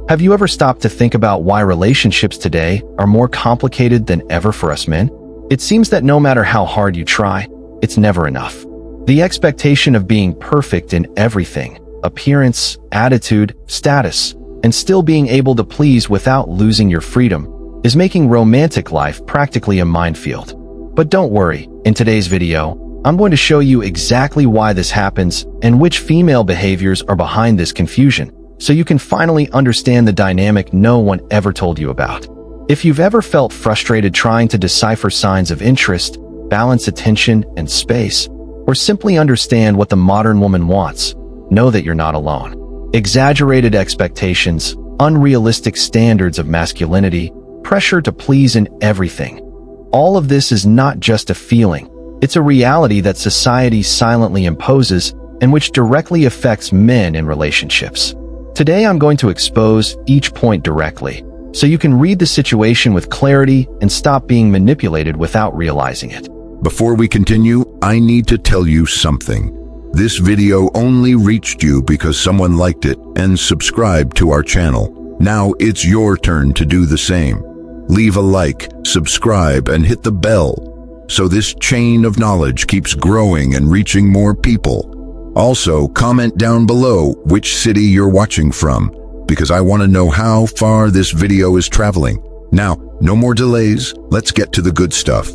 Have you ever stopped to think about why relationships today are more complicated than ever for us men? It seems that no matter how hard you try, it's never enough. The expectation of being perfect in everything, appearance, attitude, status, and still being able to please without losing your freedom, is making romantic life practically a minefield. But don't worry, in today's video, I'm going to show you exactly why this happens and which female behaviors are behind this confusion, so you can finally understand the dynamic no one ever told you about. If you've ever felt frustrated trying to decipher signs of interest, balance attention and space, or simply understand what the modern woman wants, know that you're not alone. Exaggerated expectations, unrealistic standards of masculinity, pressure to please in everything. All of this is not just a feeling, it's a reality that society silently imposes and which directly affects men in relationships. Today I'm going to expose each point directly, so you can read the situation with clarity and stop being manipulated without realizing it. Before we continue, I need to tell you something. This video only reached you because someone liked it and subscribed to our channel. Now it's your turn to do the same. Leave a like, subscribe, and hit the bell, so this chain of knowledge keeps growing and reaching more people. Also, comment down below which city you're watching from, because I want to know how far this video is traveling. Now, no more delays, let's get to the good stuff.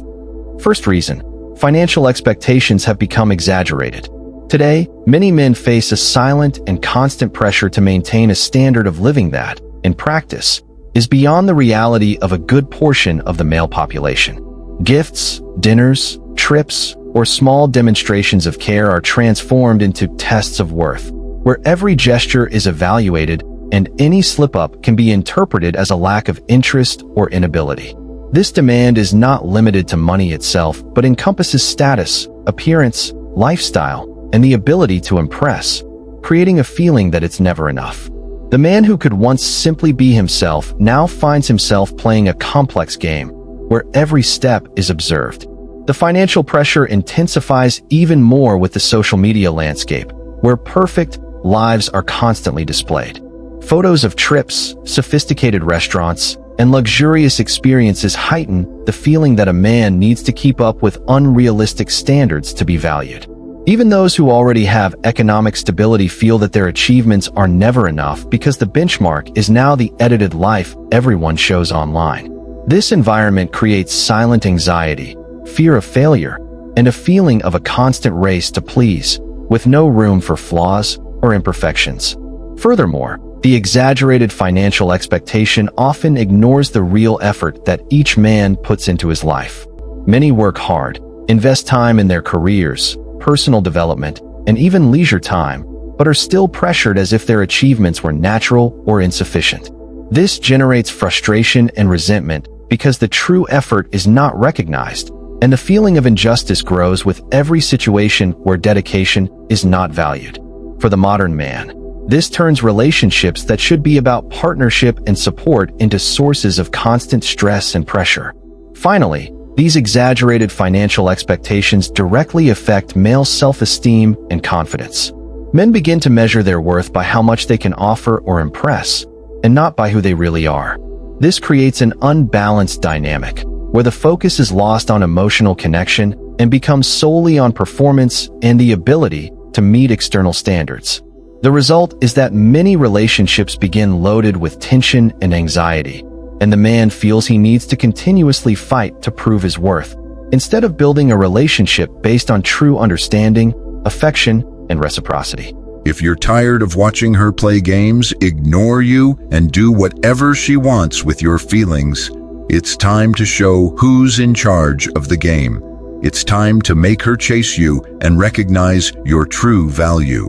First reason, financial expectations have become exaggerated. Today, many men face a silent and constant pressure to maintain a standard of living that, in practice, is beyond the reality of a good portion of the male population. Gifts, dinners, trips, or small demonstrations of care are transformed into tests of worth, where every gesture is evaluated and any slip-up can be interpreted as a lack of interest or inability. This demand is not limited to money itself, but encompasses status, appearance, lifestyle, and the ability to impress, creating a feeling that it's never enough. The man who could once simply be himself now finds himself playing a complex game, where every step is observed. The financial pressure intensifies even more with the social media landscape, where perfect lives are constantly displayed. Photos of trips, sophisticated restaurants, and luxurious experiences heighten the feeling that a man needs to keep up with unrealistic standards to be valued. Even those who already have economic stability feel that their achievements are never enough because the benchmark is now the edited life everyone shows online. This environment creates silent anxiety, fear of failure, and a feeling of a constant race to please, with no room for flaws or imperfections. Furthermore, the exaggerated financial expectation often ignores the real effort that each man puts into his life. Many work hard, invest time in their careers, personal development, and even leisure time, but are still pressured as if their achievements were natural or insufficient. This generates frustration and resentment because the true effort is not recognized, and the feeling of injustice grows with every situation where dedication is not valued. For the modern man, this turns relationships that should be about partnership and support into sources of constant stress and pressure. Finally, these exaggerated financial expectations directly affect male self-esteem and confidence. Men begin to measure their worth by how much they can offer or impress, and not by who they really are. This creates an unbalanced dynamic, where the focus is lost on emotional connection and becomes solely on performance and the ability to meet external standards. The result is that many relationships begin loaded with tension and anxiety, and the man feels he needs to continuously fight to prove his worth, instead of building a relationship based on true understanding, affection, and reciprocity. If you're tired of watching her play games, ignore you, and do whatever she wants with your feelings, it's time to show who's in charge of the game. It's time to make her chase you and recognize your true value.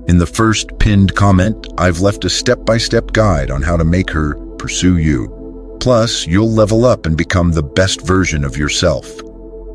In the first pinned comment, I've left a step-by-step guide on how to make her pursue you. Plus, you'll level up and become the best version of yourself.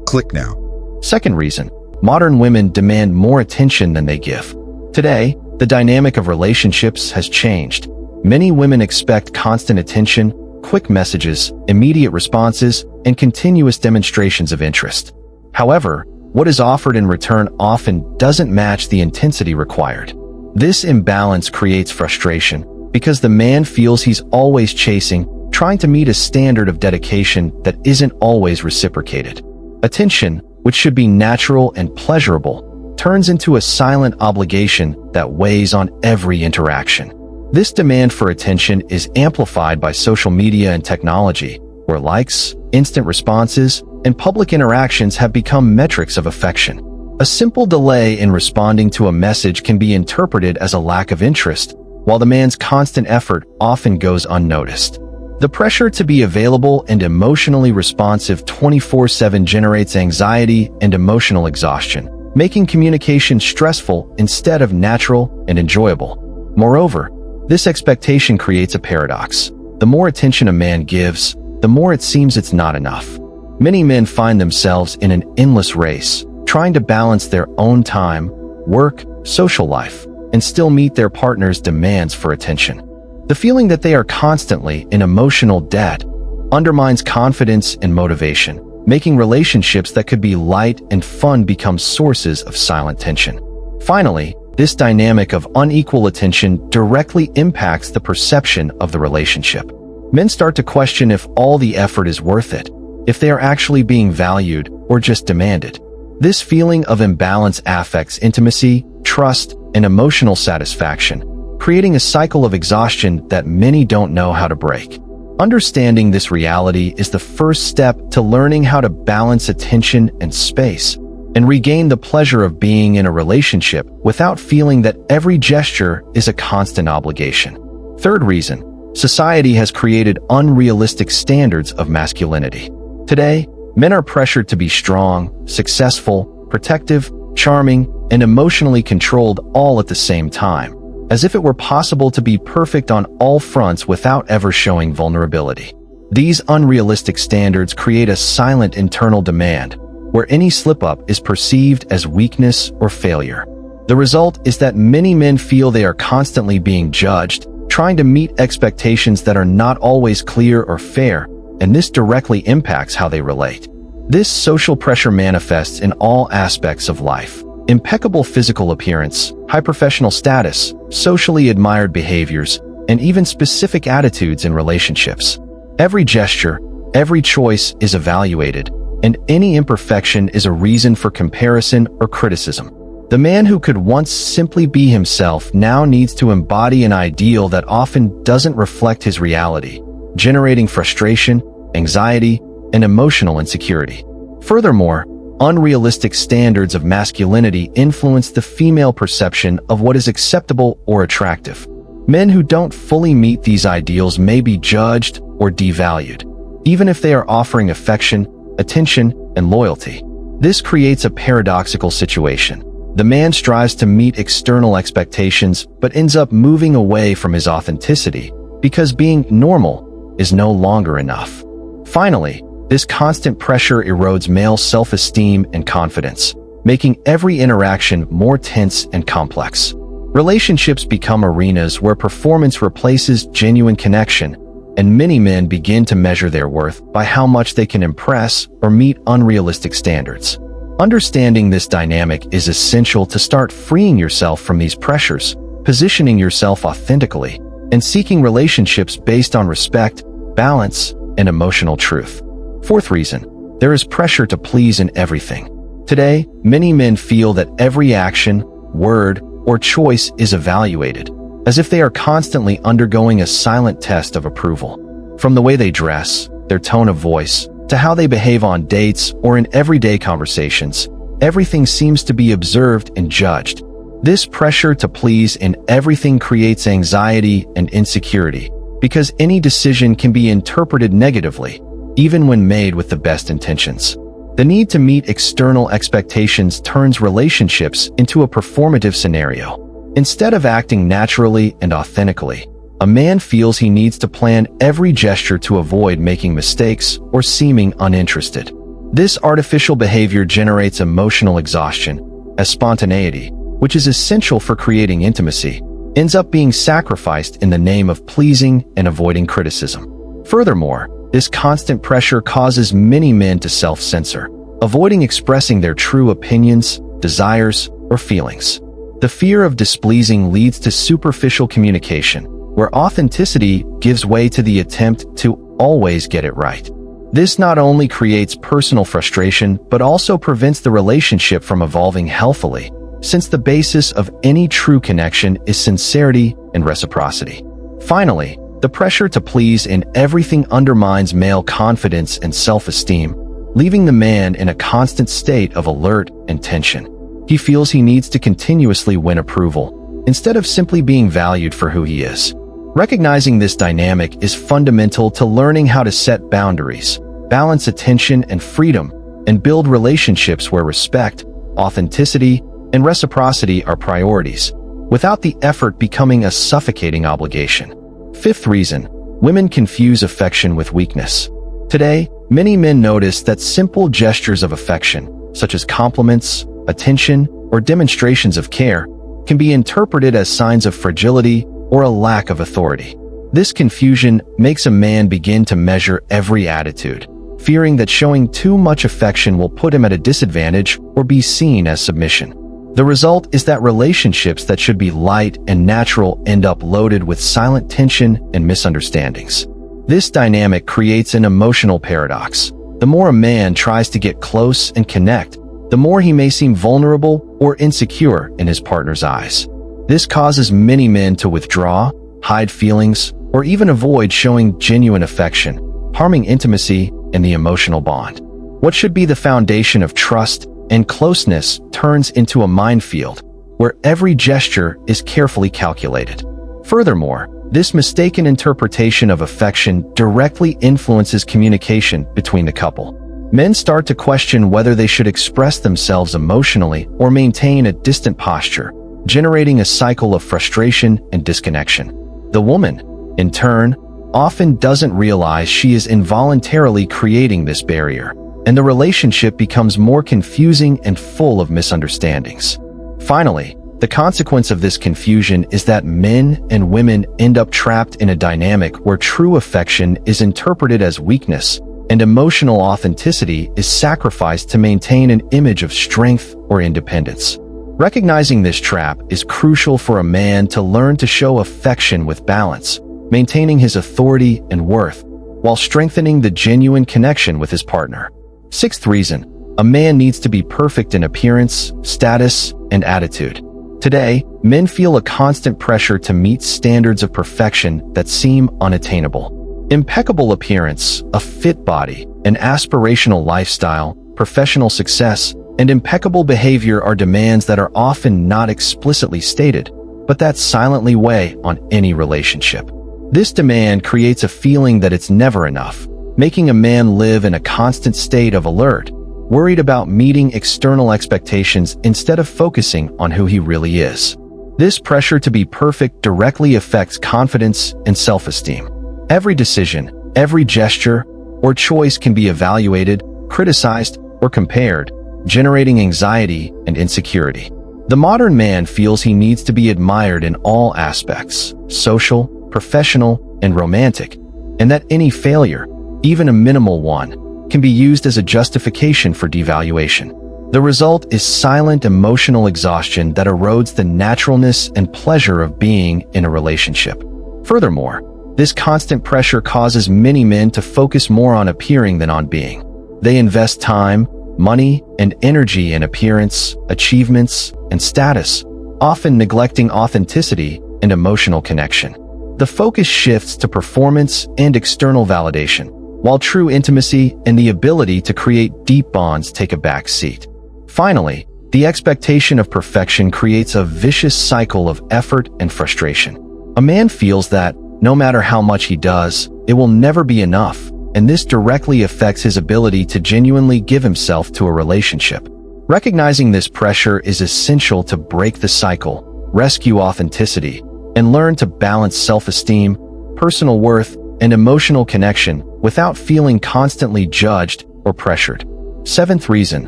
Click now. Second reason, modern women demand more attention than they give. Today, the dynamic of relationships has changed. Many women expect constant attention, quick messages, immediate responses, and continuous demonstrations of interest. However, what is offered in return often doesn't match the intensity required. This imbalance creates frustration because the man feels he's always chasing, trying to meet a standard of dedication that isn't always reciprocated. Attention, which should be natural and pleasurable, turns into a silent obligation that weighs on every interaction. This demand for attention is amplified by social media and technology, where likes, instant responses, and public interactions have become metrics of affection. A simple delay in responding to a message can be interpreted as a lack of interest, while the man's constant effort often goes unnoticed. The pressure to be available and emotionally responsive 24/7 generates anxiety and emotional exhaustion, making communication stressful instead of natural and enjoyable. Moreover, this expectation creates a paradox. The more attention a man gives, the more it seems it's not enough. Many men find themselves in an endless race, trying to balance their own time, work, social life, and still meet their partner's demands for attention. The feeling that they are constantly in emotional debt undermines confidence and motivation, making relationships that could be light and fun become sources of silent tension. Finally, this dynamic of unequal attention directly impacts the perception of the relationship. Men start to question if all the effort is worth it, if they are actually being valued or just demanded. This feeling of imbalance affects intimacy, trust, and emotional satisfaction, creating a cycle of exhaustion that many don't know how to break. Understanding this reality is the first step to learning how to balance attention and space, and regain the pleasure of being in a relationship without feeling that every gesture is a constant obligation. Third reason, society has created unrealistic standards of masculinity. Today, men are pressured to be strong, successful, protective, charming, and emotionally controlled all at the same time, as if it were possible to be perfect on all fronts without ever showing vulnerability. These unrealistic standards create a silent internal demand, where any slip-up is perceived as weakness or failure. The result is that many men feel they are constantly being judged, trying to meet expectations that are not always clear or fair, and this directly impacts how they relate. This social pressure manifests in all aspects of life. Impeccable physical appearance, high professional status, socially admired behaviors, and even specific attitudes in relationships. Every gesture, every choice is evaluated, and any imperfection is a reason for comparison or criticism. The man who could once simply be himself now needs to embody an ideal that often doesn't reflect his reality, generating frustration, anxiety, and emotional insecurity. Furthermore, unrealistic standards of masculinity influence the female perception of what is acceptable or attractive. Men who don't fully meet these ideals may be judged or devalued, even if they are offering affection, attention, and loyalty. This creates a paradoxical situation. The man strives to meet external expectations but ends up moving away from his authenticity because being normal is no longer enough. Finally, this constant pressure erodes male self-esteem and confidence, making every interaction more tense and complex. Relationships become arenas where performance replaces genuine connection, and many men begin to measure their worth by how much they can impress or meet unrealistic standards. Understanding this dynamic is essential to start freeing yourself from these pressures, positioning yourself authentically, and seeking relationships based on respect, balance, and emotional truth. Fourth reason, there is pressure to please in everything. Today, many men feel that every action, word, or choice is evaluated, as if they are constantly undergoing a silent test of approval. From the way they dress, their tone of voice, to how they behave on dates or in everyday conversations, everything seems to be observed and judged. This pressure to please in everything creates anxiety and insecurity, because any decision can be interpreted negatively, even when made with the best intentions. The need to meet external expectations turns relationships into a performative scenario. Instead of acting naturally and authentically, a man feels he needs to plan every gesture to avoid making mistakes or seeming uninterested. This artificial behavior generates emotional exhaustion, as spontaneity, which is essential for creating intimacy, ends up being sacrificed in the name of pleasing and avoiding criticism. Furthermore, this constant pressure causes many men to self-censor, avoiding expressing their true opinions, desires, or feelings. The fear of displeasing leads to superficial communication, where authenticity gives way to the attempt to always get it right. This not only creates personal frustration, but also prevents the relationship from evolving healthily, since the basis of any true connection is sincerity and reciprocity. Finally, the pressure to please in everything undermines male confidence and self-esteem, leaving the man in a constant state of alert and tension. He feels he needs to continuously win approval, instead of simply being valued for who he is. Recognizing this dynamic is fundamental to learning how to set boundaries, balance attention and freedom, and build relationships where respect, authenticity, and reciprocity are priorities, without the effort becoming a suffocating obligation. Fifth reason, women confuse affection with weakness. Today, many men notice that simple gestures of affection, such as compliments, attention, or demonstrations of care, can be interpreted as signs of fragility or a lack of authority. This confusion makes a man begin to measure every attitude, fearing that showing too much affection will put him at a disadvantage or be seen as submission. The result is that relationships that should be light and natural end up loaded with silent tension and misunderstandings. This dynamic creates an emotional paradox. The more a man tries to get close and connect, the more he may seem vulnerable or insecure in his partner's eyes. This causes many men to withdraw, hide feelings, or even avoid showing genuine affection, harming intimacy and the emotional bond. What should be the foundation of trust and closeness turns into a minefield, where every gesture is carefully calculated. Furthermore, this mistaken interpretation of affection directly influences communication between the couple. Men start to question whether they should express themselves emotionally or maintain a distant posture, generating a cycle of frustration and disconnection. The woman, in turn, often doesn't realize she is involuntarily creating this barrier, and the relationship becomes more confusing and full of misunderstandings. Finally, the consequence of this confusion is that men and women end up trapped in a dynamic where true affection is interpreted as weakness, and emotional authenticity is sacrificed to maintain an image of strength or independence. Recognizing this trap is crucial for a man to learn to show affection with balance, maintaining his authority and worth, while strengthening the genuine connection with his partner. Sixth reason, a man needs to be perfect in appearance, status, and attitude. Today, men feel a constant pressure to meet standards of perfection that seem unattainable. Impeccable appearance, a fit body, an aspirational lifestyle, professional success, and impeccable behavior are demands that are often not explicitly stated, but that silently weigh on any relationship. This demand creates a feeling that it's never enough, making a man live in a constant state of alert, worried about meeting external expectations instead of focusing on who he really is. This pressure to be perfect directly affects confidence and self-esteem. Every decision, every gesture, or choice can be evaluated, criticized, or compared, generating anxiety and insecurity. The modern man feels he needs to be admired in all aspects, social, professional, and romantic, and that any failure, even a minimal one, can be used as a justification for devaluation. The result is silent emotional exhaustion that erodes the naturalness and pleasure of being in a relationship. Furthermore, this constant pressure causes many men to focus more on appearing than on being. They invest time, money, and energy in appearance, achievements, and status, often neglecting authenticity and emotional connection. The focus shifts to performance and external validation, while true intimacy and the ability to create deep bonds take a back seat. Finally, the expectation of perfection creates a vicious cycle of effort and frustration. A man feels that, no matter how much he does, it will never be enough, and this directly affects his ability to genuinely give himself to a relationship. Recognizing this pressure is essential to break the cycle, rescue authenticity, and learn to balance self-esteem, personal worth, and emotional connection without feeling constantly judged or pressured. Seventh reason,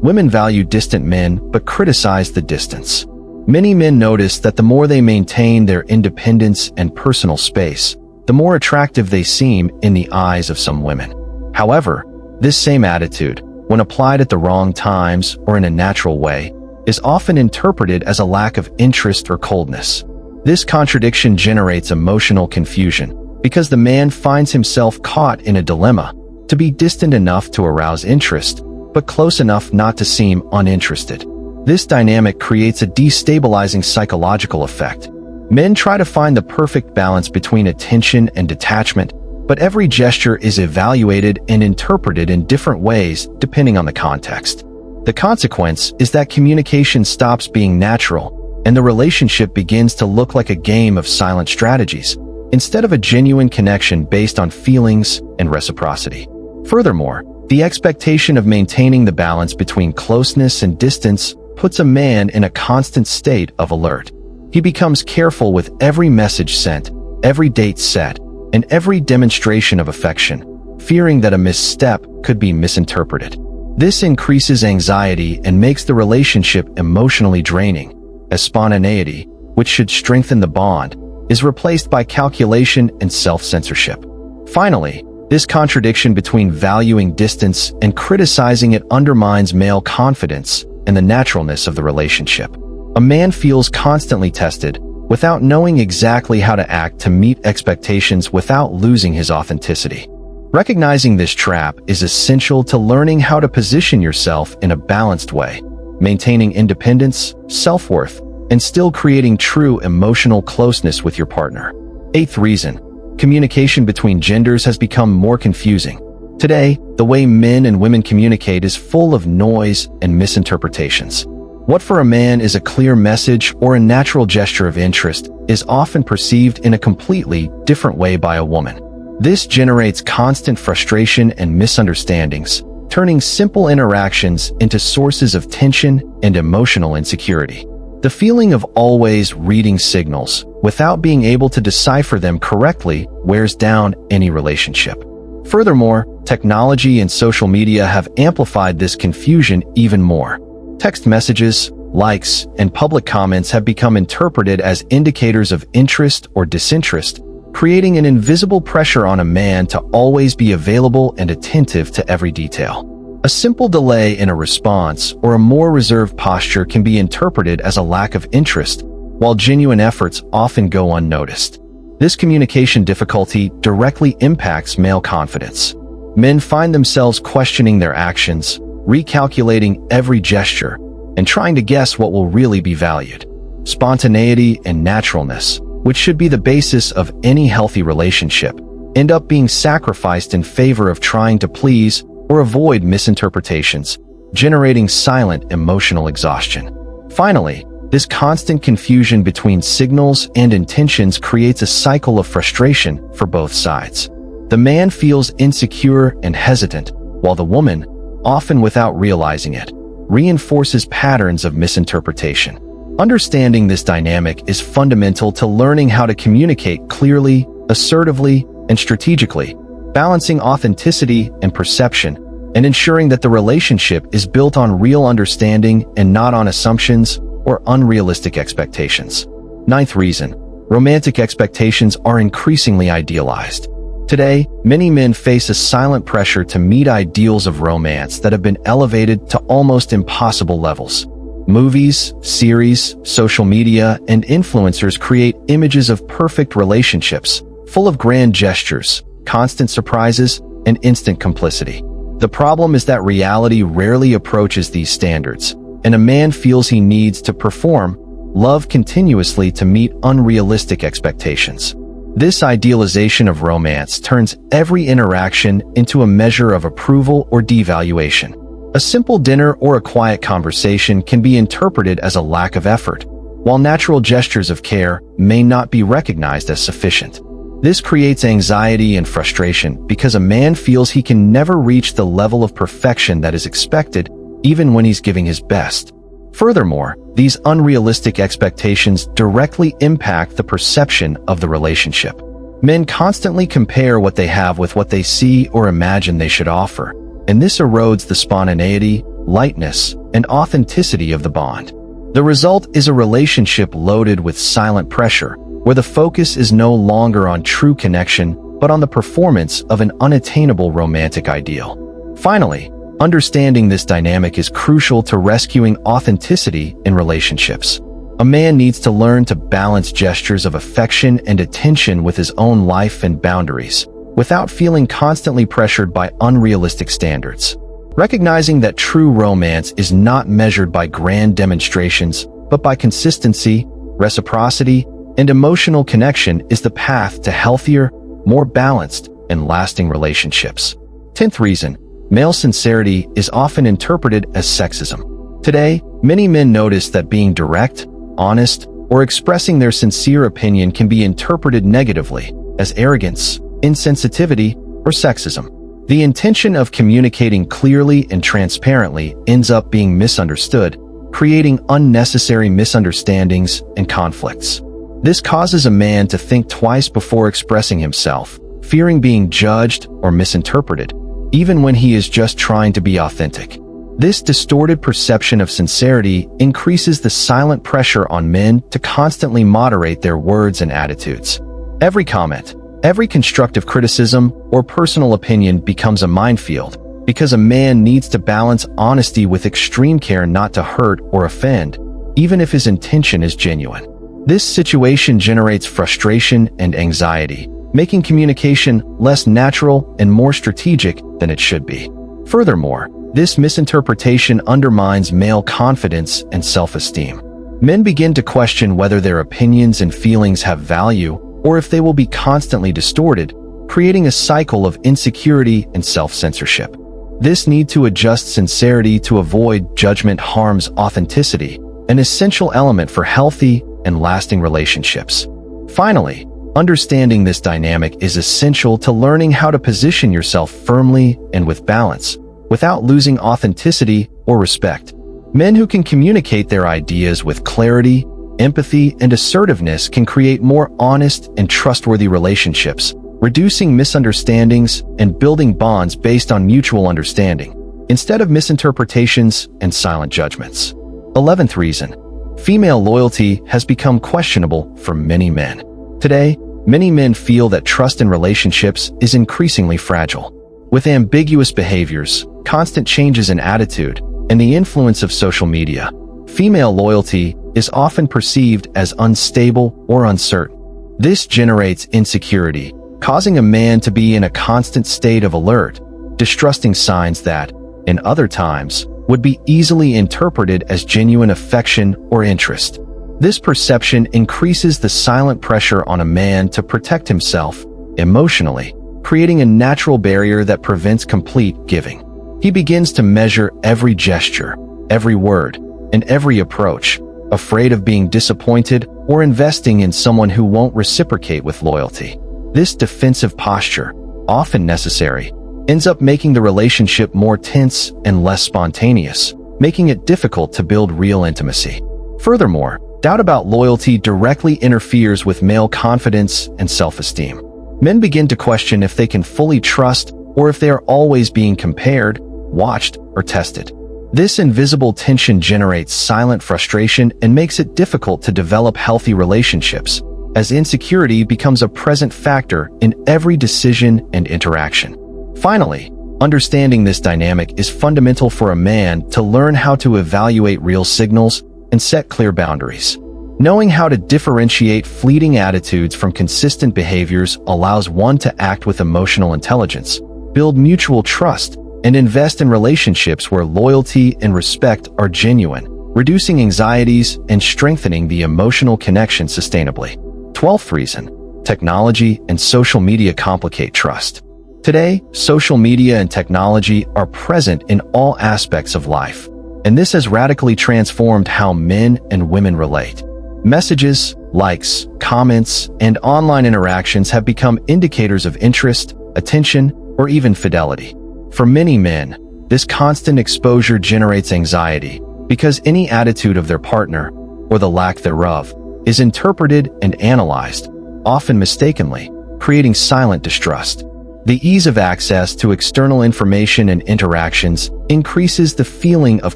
women value distant men but criticize the distance. Many men notice that the more they maintain their independence and personal space, the more attractive they seem in the eyes of some women. However, this same attitude, when applied at the wrong times or in a natural way, is often interpreted as a lack of interest or coldness. This contradiction generates emotional confusion because the man finds himself caught in a dilemma: to be distant enough to arouse interest, but close enough not to seem uninterested. This dynamic creates a destabilizing psychological effect. Men try to find the perfect balance between attention and detachment, but every gesture is evaluated and interpreted in different ways depending on the context. The consequence is that communication stops being natural, and the relationship begins to look like a game of silent strategies, instead of a genuine connection based on feelings and reciprocity. Furthermore, the expectation of maintaining the balance between closeness and distance puts a man in a constant state of alert. He becomes careful with every message sent, every date set, and every demonstration of affection, fearing that a misstep could be misinterpreted. This increases anxiety and makes the relationship emotionally draining, as spontaneity, which should strengthen the bond, is replaced by calculation and self-censorship. Finally, this contradiction between valuing distance and criticizing it undermines male confidence and the naturalness of the relationship. A man feels constantly tested, without knowing exactly how to act to meet expectations without losing his authenticity. Recognizing this trap is essential to learning how to position yourself in a balanced way, maintaining independence, self-worth, and still creating true emotional closeness with your partner. 8th reason: communication between genders has become more confusing. Today, the way men and women communicate is full of noise and misinterpretations. What for a man is a clear message or a natural gesture of interest is often perceived in a completely different way by a woman. This generates constant frustration and misunderstandings, turning simple interactions into sources of tension and emotional insecurity. The feeling of always reading signals without being able to decipher them correctly wears down any relationship. Furthermore, technology and social media have amplified this confusion even more. Text messages, likes, and public comments have become interpreted as indicators of interest or disinterest, creating an invisible pressure on a man to always be available and attentive to every detail. A simple delay in a response or a more reserved posture can be interpreted as a lack of interest, while genuine efforts often go unnoticed. This communication difficulty directly impacts male confidence. Men find themselves questioning their actions, recalculating every gesture, and trying to guess what will really be valued. Spontaneity and naturalness, which should be the basis of any healthy relationship, end up being sacrificed in favor of trying to please or avoid misinterpretations, generating silent emotional exhaustion. Finally, this constant confusion between signals and intentions creates a cycle of frustration for both sides. The man feels insecure and hesitant, while the woman, often without realizing it, reinforces patterns of misinterpretation. Understanding this dynamic is fundamental to learning how to communicate clearly, assertively, and strategically, balancing authenticity and perception, and ensuring that the relationship is built on real understanding and not on assumptions or unrealistic expectations. 9th reason: romantic expectations are increasingly idealized. Today, many men face a silent pressure to meet ideals of romance that have been elevated to almost impossible levels. Movies, series, social media, and influencers create images of perfect relationships, full of grand gestures, constant surprises, and instant complicity. The problem is that reality rarely approaches these standards, and a man feels he needs to perform love continuously to meet unrealistic expectations. This idealization of romance turns every interaction into a measure of approval or devaluation. A simple dinner or a quiet conversation can be interpreted as a lack of effort, while natural gestures of care may not be recognized as sufficient. This creates anxiety and frustration because a man feels he can never reach the level of perfection that is expected, even when he's giving his best. Furthermore, these unrealistic expectations directly impact the perception of the relationship. Men constantly compare what they have with what they see or imagine they should offer, and this erodes the spontaneity, lightness, and authenticity of the bond. The result is a relationship loaded with silent pressure, where the focus is no longer on true connection, but on the performance of an unattainable romantic ideal. Finally, understanding this dynamic is crucial to rescuing authenticity in relationships. A man needs to learn to balance gestures of affection and attention with his own life and boundaries, without feeling constantly pressured by unrealistic standards. Recognizing that true romance is not measured by grand demonstrations, but by consistency, reciprocity, and emotional connection is the path to healthier, more balanced, and lasting relationships. 10th reason, male sincerity is often interpreted as sexism. Today, many men notice that being direct, honest, or expressing their sincere opinion can be interpreted negatively as arrogance, insensitivity, or sexism. The intention of communicating clearly and transparently ends up being misunderstood, creating unnecessary misunderstandings and conflicts. This causes a man to think twice before expressing himself, fearing being judged or misinterpreted, even when he is just trying to be authentic. This distorted perception of sincerity increases the silent pressure on men to constantly moderate their words and attitudes. Every comment, every constructive criticism or personal opinion becomes a minefield, because a man needs to balance honesty with extreme care not to hurt or offend, even if his intention is genuine. This situation generates frustration and anxiety, making communication less natural and more strategic than it should be. Furthermore, this misinterpretation undermines male confidence and self-esteem. Men begin to question whether their opinions and feelings have value, or if they will be constantly distorted, creating a cycle of insecurity and self-censorship. This need to adjust sincerity to avoid judgment harms authenticity, an essential element for healthy and lasting relationships. Finally, understanding this dynamic is essential to learning how to position yourself firmly and with balance, without losing authenticity or respect. Men who can communicate their ideas with clarity, empathy, and assertiveness can create more honest and trustworthy relationships, reducing misunderstandings and building bonds based on mutual understanding, instead of misinterpretations and silent judgments. 11th reason, female loyalty has become questionable for many men. Today, many men feel that trust in relationships is increasingly fragile. With ambiguous behaviors, constant changes in attitude, and the influence of social media, female loyalty is often perceived as unstable or uncertain. This generates insecurity, causing a man to be in a constant state of alert, distrusting signs that, in other times, would be easily interpreted as genuine affection or interest. This perception increases the silent pressure on a man to protect himself emotionally, creating a natural barrier that prevents complete giving. He begins to measure every gesture, every word, and every approach, afraid of being disappointed or investing in someone who won't reciprocate with loyalty. This defensive posture, often necessary, ends up making the relationship more tense and less spontaneous, making it difficult to build real intimacy. Furthermore, doubt about loyalty directly interferes with male confidence and self-esteem. Men begin to question if they can fully trust or if they are always being compared, watched, or tested. This invisible tension generates silent frustration and makes it difficult to develop healthy relationships, as insecurity becomes a present factor in every decision and interaction. Finally, understanding this dynamic is fundamental for a man to learn how to evaluate real signals and set clear boundaries. Knowing how to differentiate fleeting attitudes from consistent behaviors allows one to act with emotional intelligence, build mutual trust, and invest in relationships where loyalty and respect are genuine, reducing anxieties and strengthening the emotional connection sustainably. 12th reason, technology and social media complicate trust. Today, social media and technology are present in all aspects of life, and this has radically transformed how men and women relate. Messages, likes, comments, and online interactions have become indicators of interest, attention, or even fidelity. For many men, this constant exposure generates anxiety because any attitude of their partner, or the lack thereof, is interpreted and analyzed, often mistakenly, creating silent distrust. The ease of access to external information and interactions increases the feeling of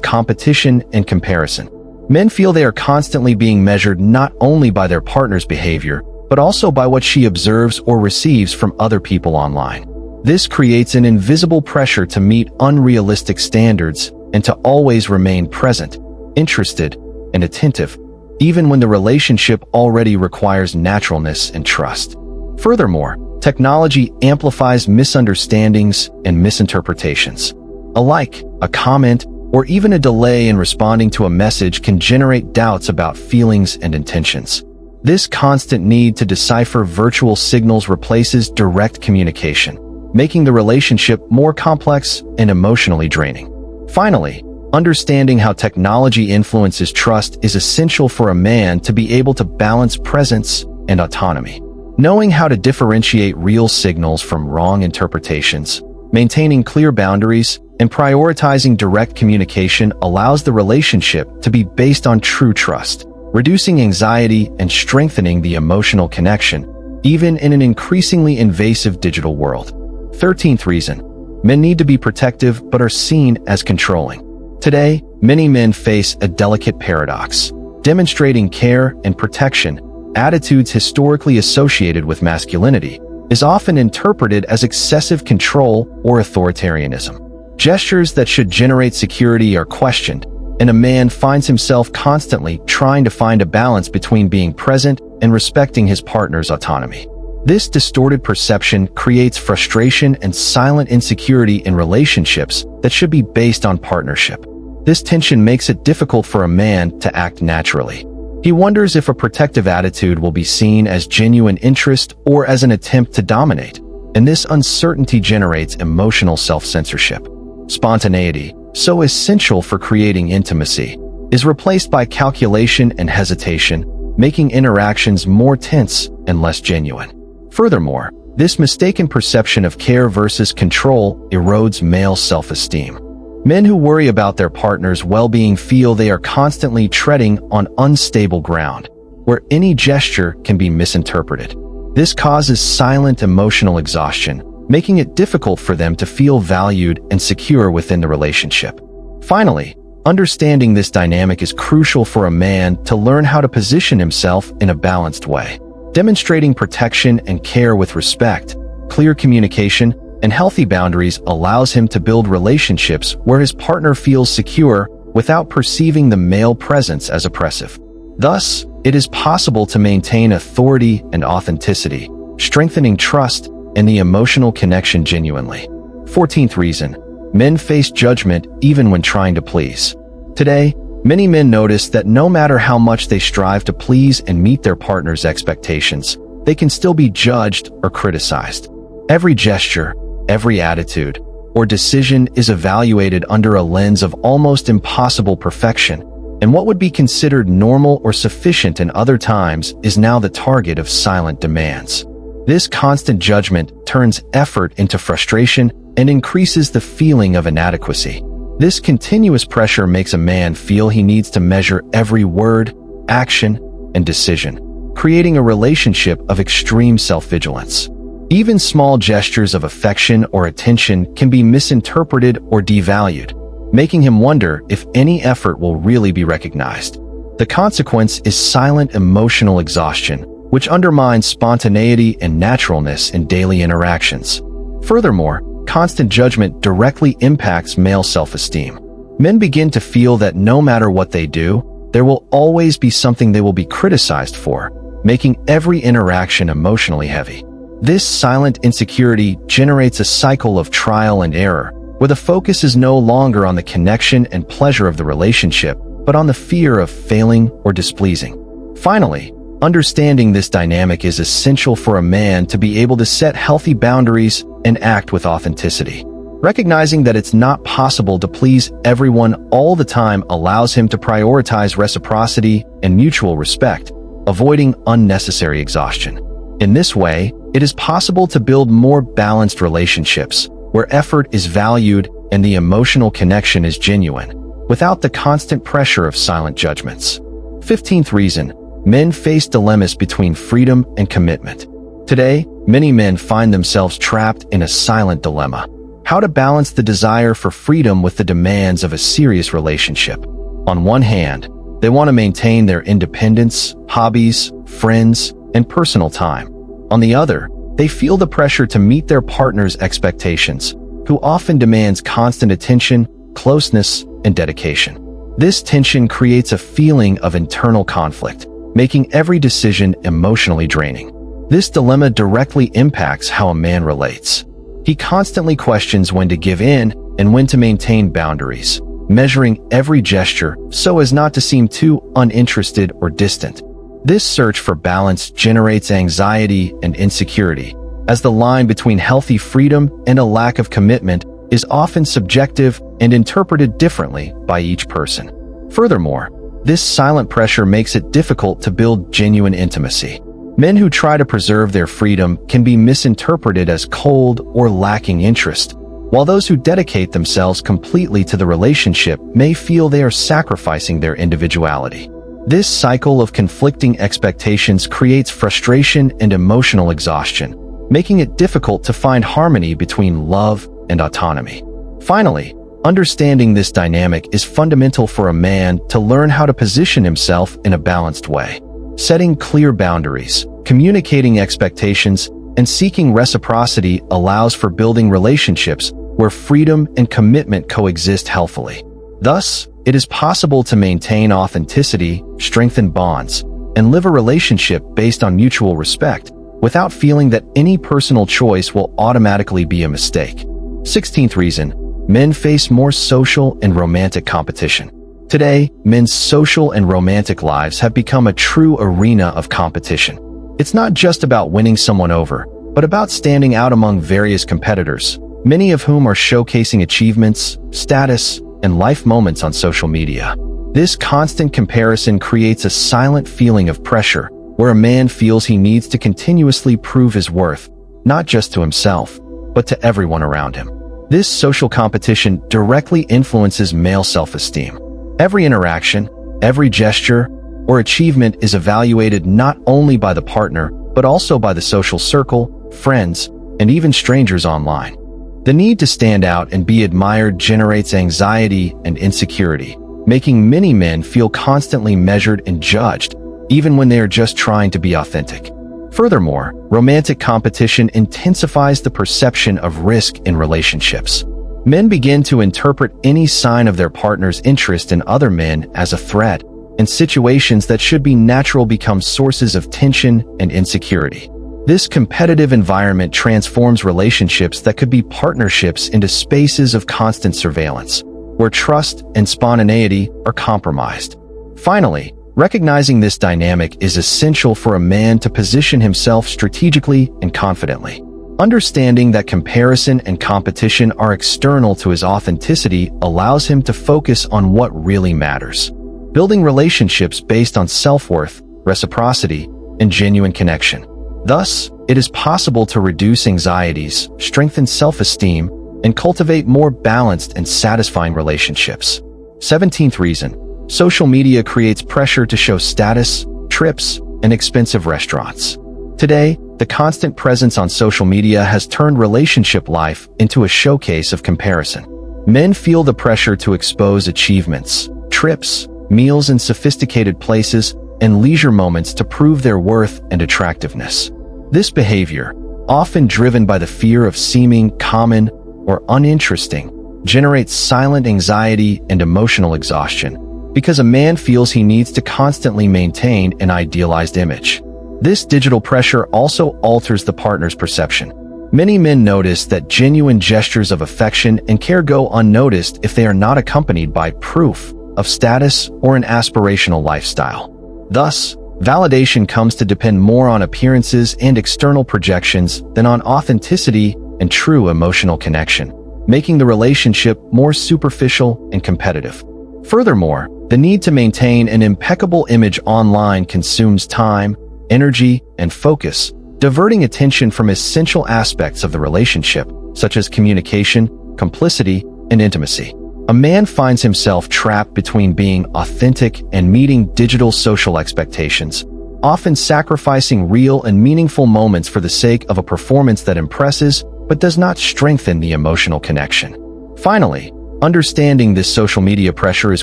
competition and comparison. Men feel they are constantly being measured not only by their partner's behavior, but also by what she observes or receives from other people online. This creates an invisible pressure to meet unrealistic standards and to always remain present, interested, and attentive, even when the relationship already requires naturalness and trust. Furthermore, technology amplifies misunderstandings and misinterpretations. A like, a comment, or even a delay in responding to a message can generate doubts about feelings and intentions. This constant need to decipher virtual signals replaces direct communication, making the relationship more complex and emotionally draining. Finally, understanding how technology influences trust is essential for a man to be able to balance presence and autonomy. Knowing how to differentiate real signals from wrong interpretations, maintaining clear boundaries, and prioritizing direct communication allows the relationship to be based on true trust, reducing anxiety and strengthening the emotional connection, even in an increasingly invasive digital world. 13th reason. Men need to be protective but are seen as controlling. Today, many men face a delicate paradox. Demonstrating care and protection, attitudes historically associated with masculinity, is often interpreted as excessive control or authoritarianism. Gestures that should generate security are questioned, and a man finds himself constantly trying to find a balance between being present and respecting his partner's autonomy. This distorted perception creates frustration and silent insecurity in relationships that should be based on partnership. This tension makes it difficult for a man to act naturally. He wonders if a protective attitude will be seen as genuine interest or as an attempt to dominate, and this uncertainty generates emotional self-censorship. Spontaneity, so essential for creating intimacy, is replaced by calculation and hesitation, making interactions more tense and less genuine. Furthermore, this mistaken perception of care versus control erodes male self-esteem. Men who worry about their partner's well-being feel they are constantly treading on unstable ground, where any gesture can be misinterpreted. This causes silent emotional exhaustion, making it difficult for them to feel valued and secure within the relationship. Finally, understanding this dynamic is crucial for a man to learn how to position himself in a balanced way. Demonstrating protection and care with respect, clear communication, and healthy boundaries allows him to build relationships where his partner feels secure without perceiving the male presence as oppressive. Thus, it is possible to maintain authority and authenticity, strengthening trust and the emotional connection genuinely. 14th reason. Men face judgment even when trying to please. Today, many men notice that no matter how much they strive to please and meet their partner's expectations, they can still be judged or criticized. Every gesture, every attitude, or decision is evaluated under a lens of almost impossible perfection, and what would be considered normal or sufficient in other times is now the target of silent demands. This constant judgment turns effort into frustration and increases the feeling of inadequacy. This continuous pressure makes a man feel he needs to measure every word, action, and decision, creating a relationship of extreme self-vigilance. Even small gestures of affection or attention can be misinterpreted or devalued, making him wonder if any effort will really be recognized. The consequence is silent emotional exhaustion, which undermines spontaneity and naturalness in daily interactions. Furthermore, constant judgment directly impacts male self-esteem. Men begin to feel that no matter what they do, there will always be something they will be criticized for, making every interaction emotionally heavy. This silent insecurity generates a cycle of trial and error, where the focus is no longer on the connection and pleasure of the relationship, but on the fear of failing or displeasing. Finally, understanding this dynamic is essential for a man to be able to set healthy boundaries and act with authenticity. Recognizing that it's not possible to please everyone all the time allows him to prioritize reciprocity and mutual respect, avoiding unnecessary exhaustion. In this way, it is possible to build more balanced relationships, where effort is valued and the emotional connection is genuine, without the constant pressure of silent judgments. 15th reason. Men face dilemmas between freedom and commitment. Today, many men find themselves trapped in a silent dilemma: how to balance the desire for freedom with the demands of a serious relationship. On one hand, they want to maintain their independence, hobbies, friends, and personal time. On the other, they feel the pressure to meet their partner's expectations, who often demands constant attention, closeness, and dedication. This tension creates a feeling of internal conflict, making every decision emotionally draining. This dilemma directly impacts how a man relates. He constantly questions when to give in and when to maintain boundaries, measuring every gesture so as not to seem too uninterested or distant. This search for balance generates anxiety and insecurity, as the line between healthy freedom and a lack of commitment is often subjective and interpreted differently by each person. Furthermore, this silent pressure makes it difficult to build genuine intimacy. Men who try to preserve their freedom can be misinterpreted as cold or lacking interest, while those who dedicate themselves completely to the relationship may feel they are sacrificing their individuality. This cycle of conflicting expectations creates frustration and emotional exhaustion, making it difficult to find harmony between love and autonomy. Finally, understanding this dynamic is fundamental for a man to learn how to position himself in a balanced way. Setting clear boundaries, communicating expectations, and seeking reciprocity allows for building relationships where freedom and commitment coexist healthily. Thus, it is possible to maintain authenticity, strengthen bonds, and live a relationship based on mutual respect without feeling that any personal choice will automatically be a mistake. 16th reason, men face more social and romantic competition. Today, men's social and romantic lives have become a true arena of competition. It's not just about winning someone over, but about standing out among various competitors, many of whom are showcasing achievements, status, and life moments on social media. This constant comparison creates a silent feeling of pressure, where a man feels he needs to continuously prove his worth, not just to himself, but to everyone around him. This social competition directly influences male self-esteem. Every interaction, every gesture, or achievement is evaluated not only by the partner, but also by the social circle, friends, and even strangers online. The need to stand out and be admired generates anxiety and insecurity, making many men feel constantly measured and judged, even when they are just trying to be authentic. Furthermore, romantic competition intensifies the perception of risk in relationships. Men begin to interpret any sign of their partner's interest in other men as a threat, and situations that should be natural become sources of tension and insecurity. This competitive environment transforms relationships that could be partnerships into spaces of constant surveillance, where trust and spontaneity are compromised. Finally, recognizing this dynamic is essential for a man to position himself strategically and confidently. Understanding that comparison and competition are external to his authenticity allows him to focus on what really matters, building relationships based on self-worth, reciprocity, and genuine connection. Thus, it is possible to reduce anxieties, strengthen self-esteem, and cultivate more balanced and satisfying relationships. 17th reason, social media creates pressure to show status, trips, and expensive restaurants. Today, the constant presence on social media has turned relationship life into a showcase of comparison. Men feel the pressure to expose achievements, trips, meals in sophisticated places, and leisure moments to prove their worth and attractiveness. This behavior, often driven by the fear of seeming common or uninteresting, generates silent anxiety and emotional exhaustion, because a man feels he needs to constantly maintain an idealized image. This digital pressure also alters the partner's perception. Many men notice that genuine gestures of affection and care go unnoticed if they are not accompanied by proof of status or an aspirational lifestyle. Thus, validation comes to depend more on appearances and external projections than on authenticity and true emotional connection, making the relationship more superficial and competitive. Furthermore, the need to maintain an impeccable image online consumes time, energy, and focus, diverting attention from essential aspects of the relationship, such as communication, complicity, and intimacy. A man finds himself trapped between being authentic and meeting digital social expectations, often sacrificing real and meaningful moments for the sake of a performance that impresses but does not strengthen the emotional connection. Finally, understanding this social media pressure is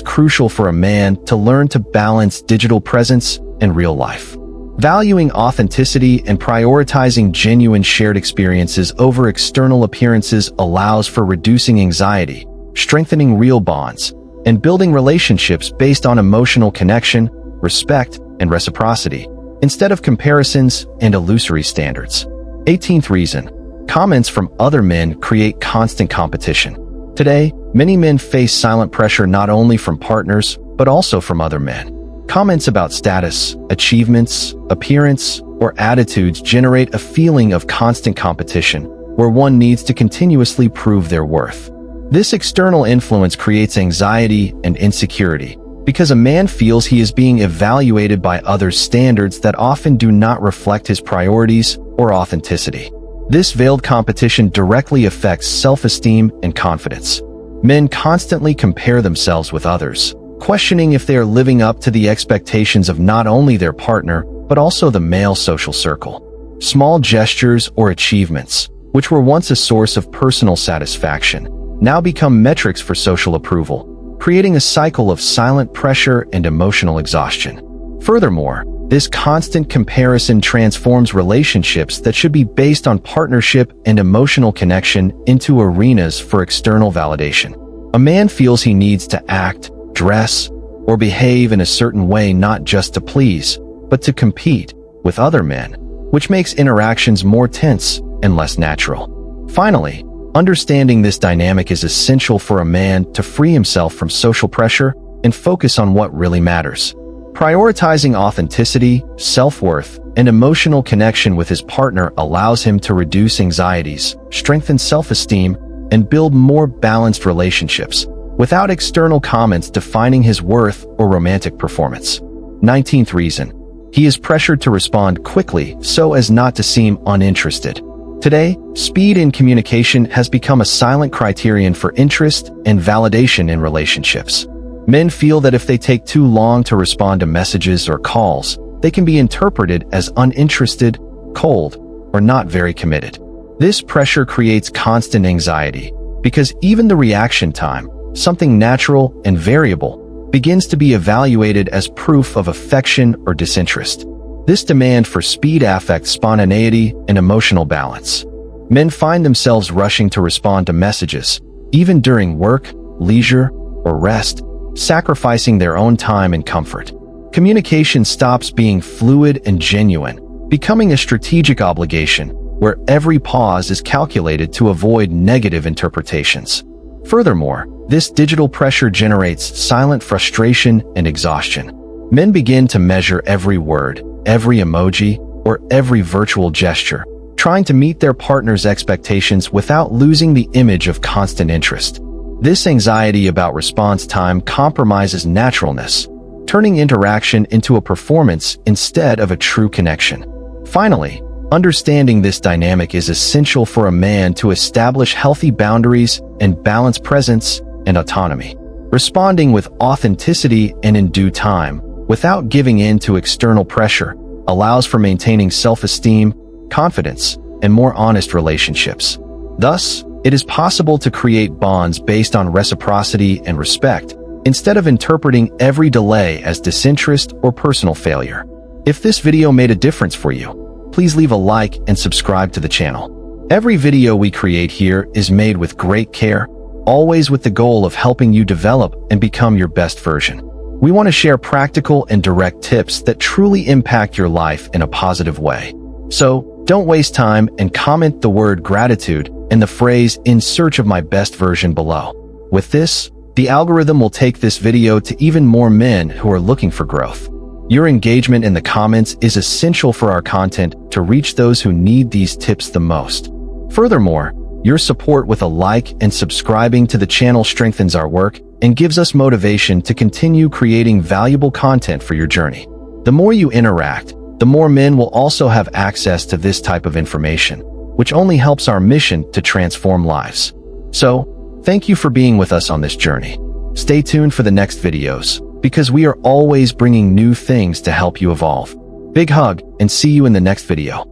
crucial for a man to learn to balance digital presence and real life. Valuing authenticity and prioritizing genuine shared experiences over external appearances allows for reducing anxiety, strengthening real bonds, and building relationships based on emotional connection, respect, and reciprocity, instead of comparisons and illusory standards. 18th reason. Comments from other men create constant competition. Today, many men face silent pressure not only from partners, but also from other men. Comments about status, achievements, appearance, or attitudes generate a feeling of constant competition, where one needs to continuously prove their worth. This external influence creates anxiety and insecurity, because a man feels he is being evaluated by others' standards that often do not reflect his priorities or authenticity. This veiled competition directly affects self-esteem and confidence. Men constantly compare themselves with others, questioning if they are living up to the expectations of not only their partner, but also the male social circle. Small gestures or achievements, which were once a source of personal satisfaction, now become metrics for social approval, creating a cycle of silent pressure and emotional exhaustion. Furthermore, this constant comparison transforms relationships that should be based on partnership and emotional connection into arenas for external validation. A man feels he needs to act, dress, or behave in a certain way not just to please, but to compete with other men, which makes interactions more tense and less natural. Finally, understanding this dynamic is essential for a man to free himself from social pressure and focus on what really matters. Prioritizing authenticity, self-worth, and emotional connection with his partner allows him to reduce anxieties, strengthen self-esteem, and build more balanced relationships, without external comments defining his worth or romantic performance. 19th reason. He is pressured to respond quickly so as not to seem uninterested. Today, speed in communication has become a silent criterion for interest and validation in relationships. Men feel that if they take too long to respond to messages or calls, they can be interpreted as uninterested, cold, or not very committed. This pressure creates constant anxiety, because even the reaction time, something natural and variable, begins to be evaluated as proof of affection or disinterest. This demand for speed affects spontaneity and emotional balance. Men find themselves rushing to respond to messages, even during work, leisure, or rest, sacrificing their own time and comfort. Communication stops being fluid and genuine, becoming a strategic obligation where every pause is calculated to avoid negative interpretations. Furthermore, this digital pressure generates silent frustration and exhaustion. Men begin to measure every word, every emoji, or every virtual gesture, trying to meet their partner's expectations without losing the image of constant interest. This anxiety about response time compromises naturalness, turning interaction into a performance instead of a true connection. Finally, understanding this dynamic is essential for a man to establish healthy boundaries and balance presence and autonomy. Responding with authenticity and in due time, without giving in to external pressure, allows for maintaining self-esteem, confidence, and more honest relationships. Thus, it is possible to create bonds based on reciprocity and respect, instead of interpreting every delay as disinterest or personal failure. If this video made a difference for you, please leave a like and subscribe to the channel. Every video we create here is made with great care, always with the goal of helping you develop and become your best version. We want to share practical and direct tips that truly impact your life in a positive way. So, don't waste time and comment the word gratitude and the phrase "in search of my best version" below. With this, the algorithm will take this video to even more men who are looking for growth. Your engagement in the comments is essential for our content to reach those who need these tips the most. Furthermore, your support with a like and subscribing to the channel strengthens our work and gives us motivation to continue creating valuable content for your journey. The more you interact, the more men will also have access to this type of information, which only helps our mission to transform lives. So, thank you for being with us on this journey. Stay tuned for the next videos, because we are always bringing new things to help you evolve. Big hug, and see you in the next video.